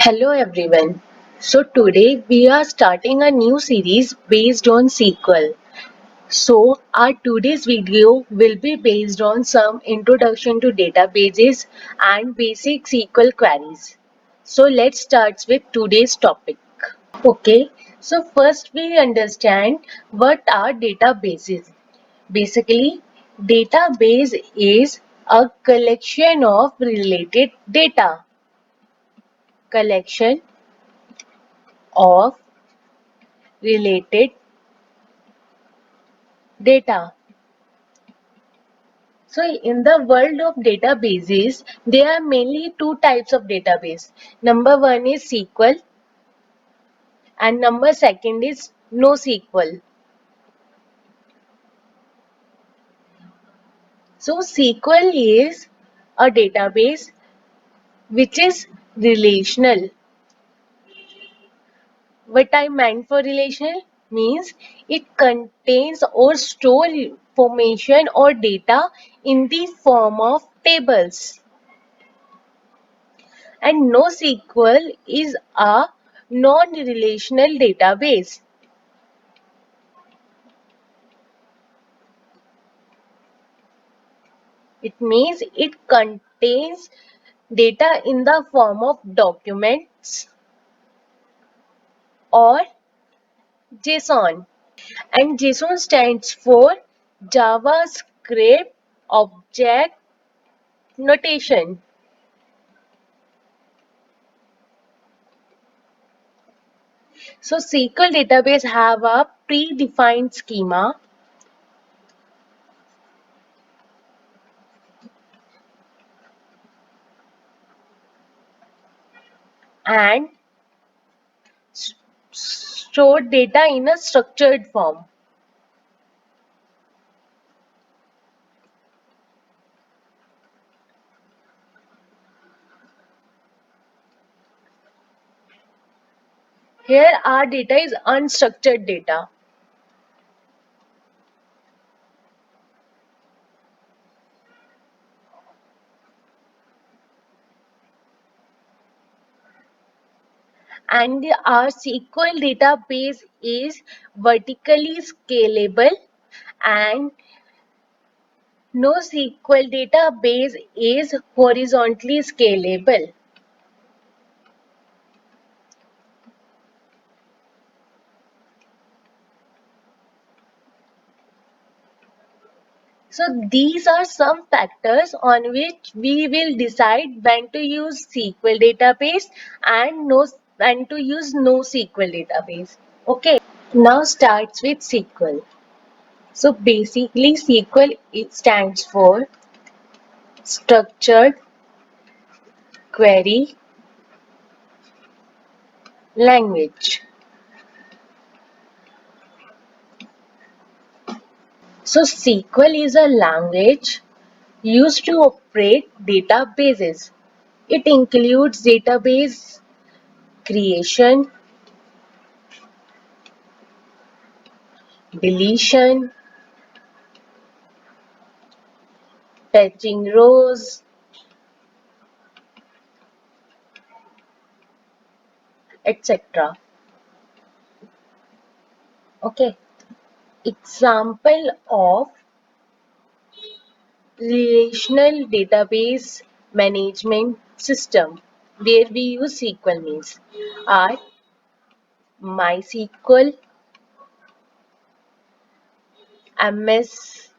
Hello everyone. So today we are starting a new series based on SQL. So our today's video will be based on some introduction to databases and basic SQL queries. So let's start with today's topic. Okay, so first we understand what are databases. Basically, database is a collection of related data. Collection of related data. So in the world of databases, there are mainly two types of database. Number one is SQL and number second is NoSQL. So SQL is a database which is relational. What I meant for relational means it contains or store information or data in the form of tables. And NoSQL is a non-relational database. It means it contains data in the form of documents or JSON. And JSON stands for JavaScript Object Notation. So SQL database have a predefined schema and store data in a structured form. Here our data is unstructured data. And our SQL database is vertically scalable and NoSQL database is horizontally scalable. So these are some factors on which we will decide when to use SQL database and when to use NoSQL database. Okay, now starts with SQL. So basically SQL it stands for Structured Query Language. So SQL is a language used to operate databases. It includes database creation, deletion, fetching rows, etc. Okay. Example of relational database management system where we use SQL means are MySQL, MS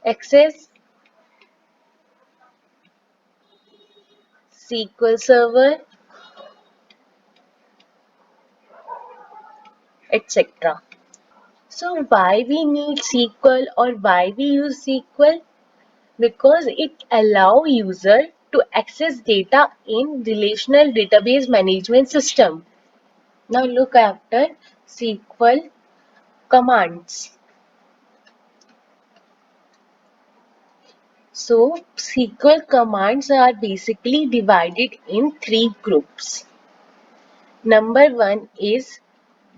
Access, SQL Server, etc. So why we need SQL or why we use SQL? Because it allows user to access data in relational database management system. Now look after SQL commands. So SQL commands are basically divided in three groups. Number one is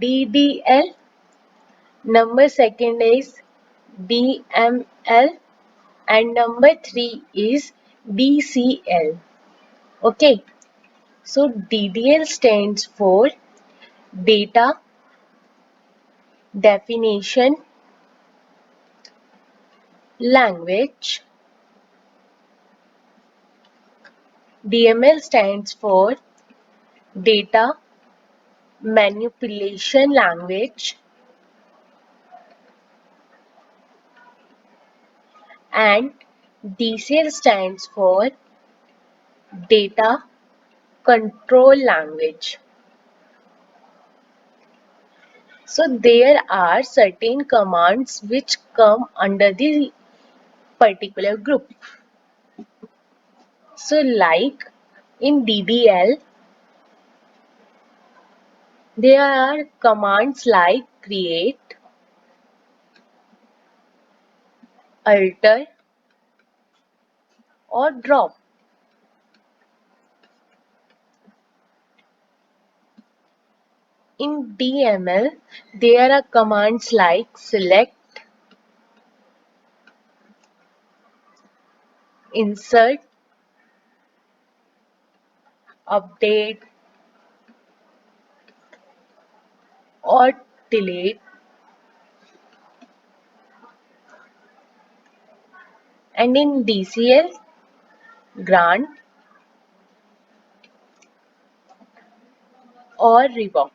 DDL, number second is DML, and number three is DCL. Okay. So DDL stands for Data Definition Language. DML stands for Data Manipulation Language, and DCL stands for Data Control Language. So there are certain commands which come under the particular group. So like in DDL, there are commands like create, alter, or drop. In DML, there are commands like select, insert, update, or delete. And in DCL, grant or revoke.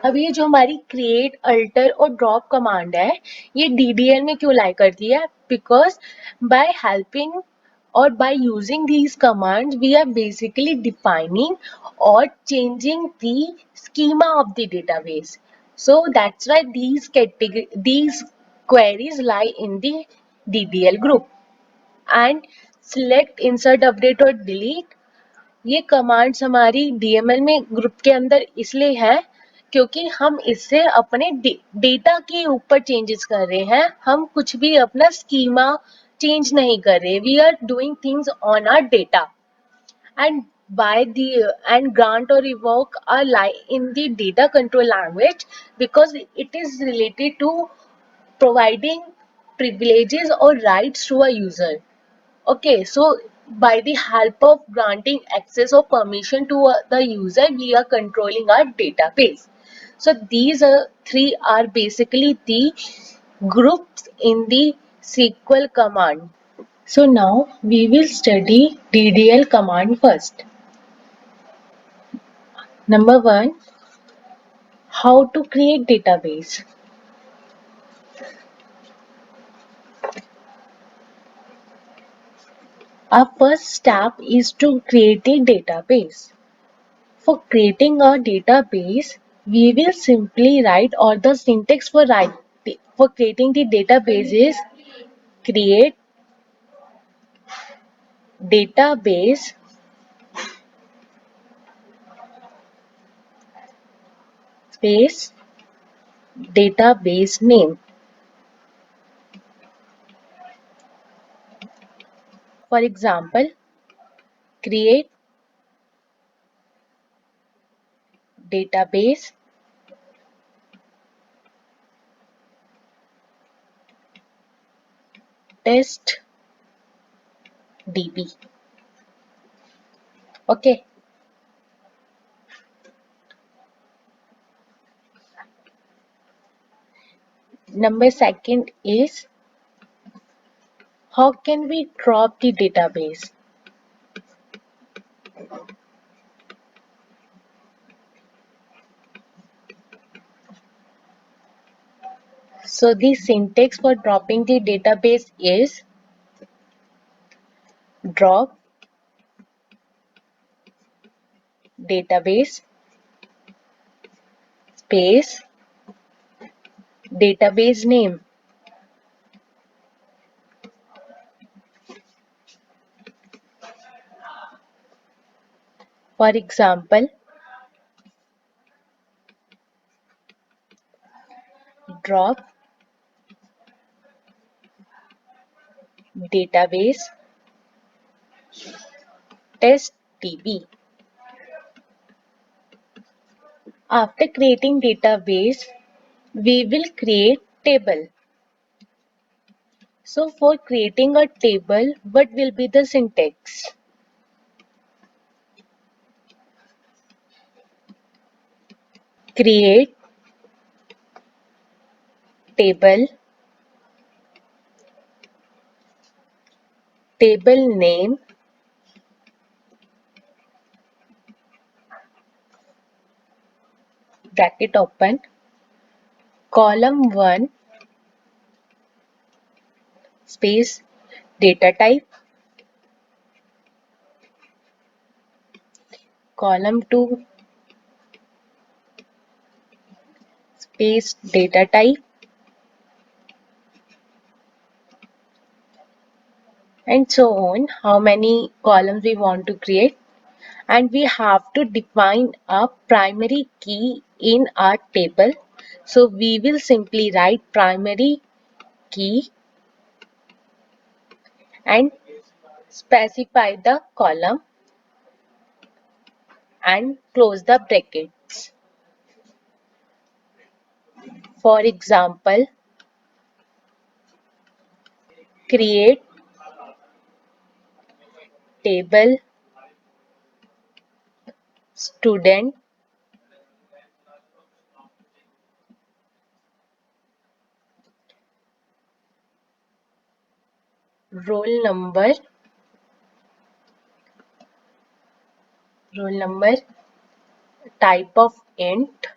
अब ये जो हमारी create alter और drop command है ये DDL में क्यों लाई करती है बिकॉज बाय हेल्पिंग और by using these commands we are basically defining or changing the schema of the database. So that's why these queries lie in the DDL group. And select, insert, update और delete ये commands हमारी DML में group के अंदर इसलिए है क्योंकि हम इससे अपने डेटा के ऊपर चेंजेस कर रहे हैं. हम कुछ भी अपना स्कीमा चेंज नहीं कर रहे. We are doing things on our data and by the and grant or revoke are lie in the data control language because it is related to providing privileges or rights to a user. Okay, so by the help of granting access or permission to the user, we are controlling our database. So these three are basically the groups in the SQL command. So now we will study DDL command first. Number one, how to create database. Our first step is to create a database. For creating a database, we will simply write or the syntax for creating the database is create database space database name. For example, create database test db. Okay. Number second is how can we drop the database? So the syntax for dropping the database is drop database space database name. For example, drop database test db. After creating database, we will create table. So for creating a table, what will be the syntax? Create table, table name, bracket open, column 1, space, data type, column 2, space, data type, and so on, how many columns we want to create. And we have to define a primary key in our table. So we will simply write primary key and specify the column and close the brackets. For example, create table student roll number type of int,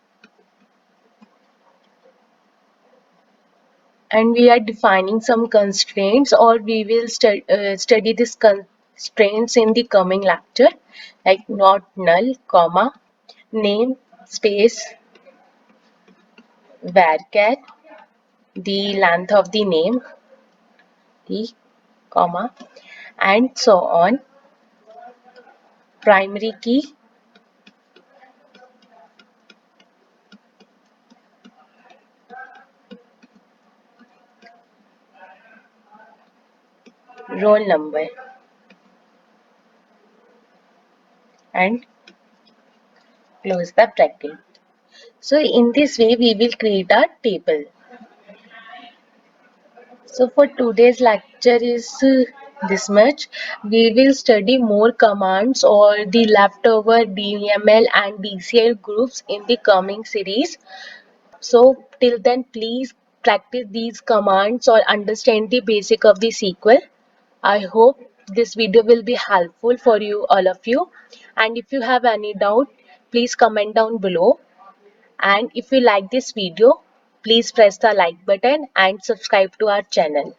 and we are defining some constraints, or we will study these constraints in the coming lecture, like not null, comma, name space varchar, the length of the name, the comma, and so on, primary key, roll number, and close the bracket. So in this way we will create a table. So for today's lecture is this much. We will study more commands or the leftover DML and DCL groups in the coming series. So till then, please practice these commands or understand the basic of the SQL. I hope this video will be helpful for you, all of you. And if you have any doubt, please comment down below. And if you like this video, please press the like button and subscribe to our channel.